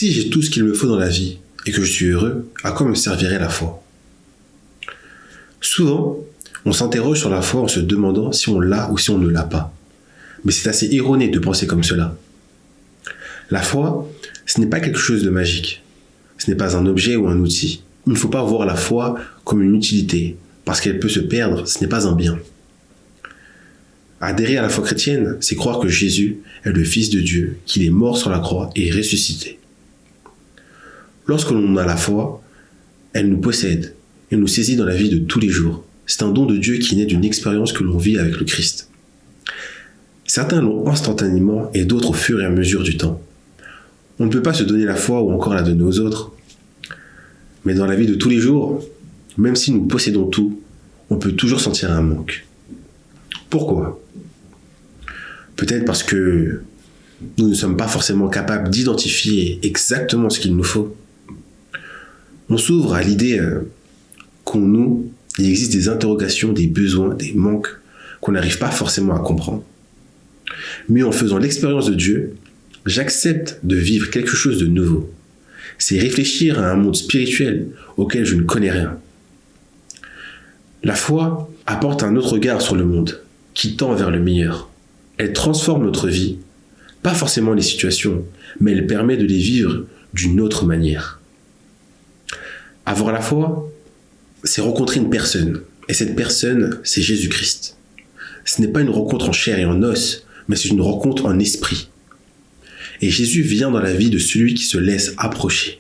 Si j'ai tout ce qu'il me faut dans la vie et que je suis heureux, à quoi me servirait la foi? Souvent, on s'interroge sur la foi en se demandant si on l'a ou si on ne l'a pas. Mais c'est assez erroné de penser comme cela. La foi, ce n'est pas quelque chose de magique. Ce n'est pas un objet ou un outil. Il ne faut pas voir la foi comme une utilité, parce qu'elle peut se perdre, ce n'est pas un bien. Adhérer à la foi chrétienne, c'est croire que Jésus est le Fils de Dieu, qu'il est mort sur la croix et ressuscité. Lorsque l'on a la foi, elle nous possède et nous saisit dans la vie de tous les jours. C'est un don de Dieu qui naît d'une expérience que l'on vit avec le Christ. Certains l'ont instantanément et d'autres au fur et à mesure du temps. On ne peut pas se donner la foi ou encore la donner aux autres. Mais dans la vie de tous les jours, même si nous possédons tout, on peut toujours sentir un manque. Pourquoi? Peut-être parce que nous ne sommes pas forcément capables d'identifier exactement ce qu'il nous faut. On s'ouvre à l'idée il existe des interrogations, des besoins, des manques qu'on n'arrive pas forcément à comprendre. Mais en faisant l'expérience de Dieu, j'accepte de vivre quelque chose de nouveau. C'est réfléchir à un monde spirituel auquel je ne connais rien. La foi apporte un autre regard sur le monde, qui tend vers le meilleur. Elle transforme notre vie, pas forcément les situations, mais elle permet de les vivre d'une autre manière. Avoir la foi, c'est rencontrer une personne, et cette personne, c'est Jésus-Christ. Ce n'est pas une rencontre en chair et en os, mais c'est une rencontre en esprit. Et Jésus vient dans la vie de celui qui se laisse approcher.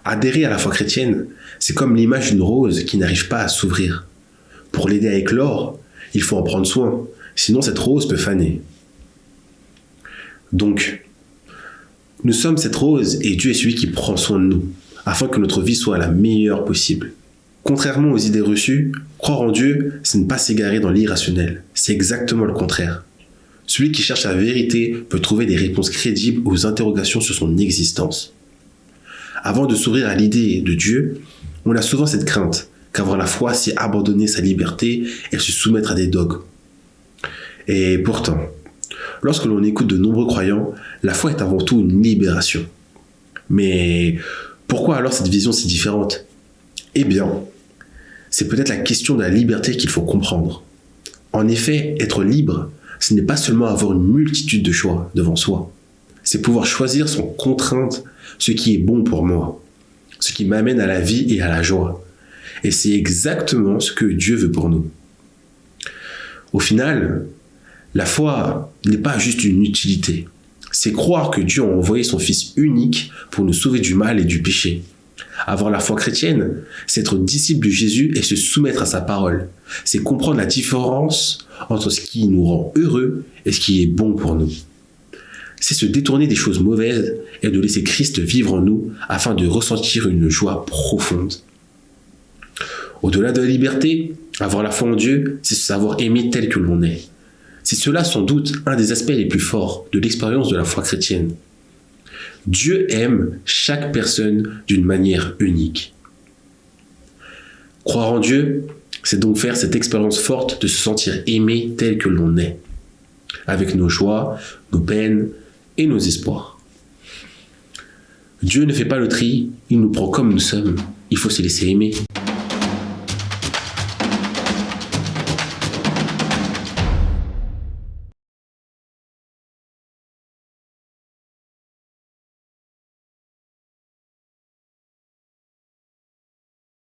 Adhérer à la foi chrétienne, c'est comme l'image d'une rose qui n'arrive pas à s'ouvrir. Pour l'aider à éclore, il faut en prendre soin, sinon cette rose peut faner. Donc, nous sommes cette rose et Dieu est celui qui prend soin de nous, afin que notre vie soit la meilleure possible. Contrairement aux idées reçues, croire en Dieu, c'est ne pas s'égarer dans l'irrationnel. C'est exactement le contraire. Celui qui cherche la vérité peut trouver des réponses crédibles aux interrogations sur son existence. Avant de s'ouvrir à l'idée de Dieu, on a souvent cette crainte qu'avoir la foi, c'est abandonner sa liberté et se soumettre à des dogmes. Et pourtant, lorsque l'on écoute de nombreux croyants, la foi est avant tout une libération. Mais pourquoi alors cette vision si différente? Eh bien, c'est peut-être la question de la liberté qu'il faut comprendre. En effet, être libre, ce n'est pas seulement avoir une multitude de choix devant soi. C'est pouvoir choisir sans contrainte ce qui est bon pour moi, ce qui m'amène à la vie et à la joie. Et c'est exactement ce que Dieu veut pour nous. Au final, la foi n'est pas juste une utilité. C'est croire que Dieu a envoyé son Fils unique pour nous sauver du mal et du péché. Avoir la foi chrétienne, c'est être disciple de Jésus et se soumettre à sa parole. C'est comprendre la différence entre ce qui nous rend heureux et ce qui est bon pour nous. C'est se détourner des choses mauvaises et de laisser Christ vivre en nous afin de ressentir une joie profonde. Au-delà de la liberté, avoir la foi en Dieu, c'est se savoir aimer tel que l'on est. C'est cela sans doute un des aspects les plus forts de l'expérience de la foi chrétienne. Dieu aime chaque personne d'une manière unique. Croire en Dieu, c'est donc faire cette expérience forte de se sentir aimé tel que l'on est, avec nos joies, nos peines et nos espoirs. Dieu ne fait pas le tri, il nous prend comme nous sommes, il faut se laisser aimer.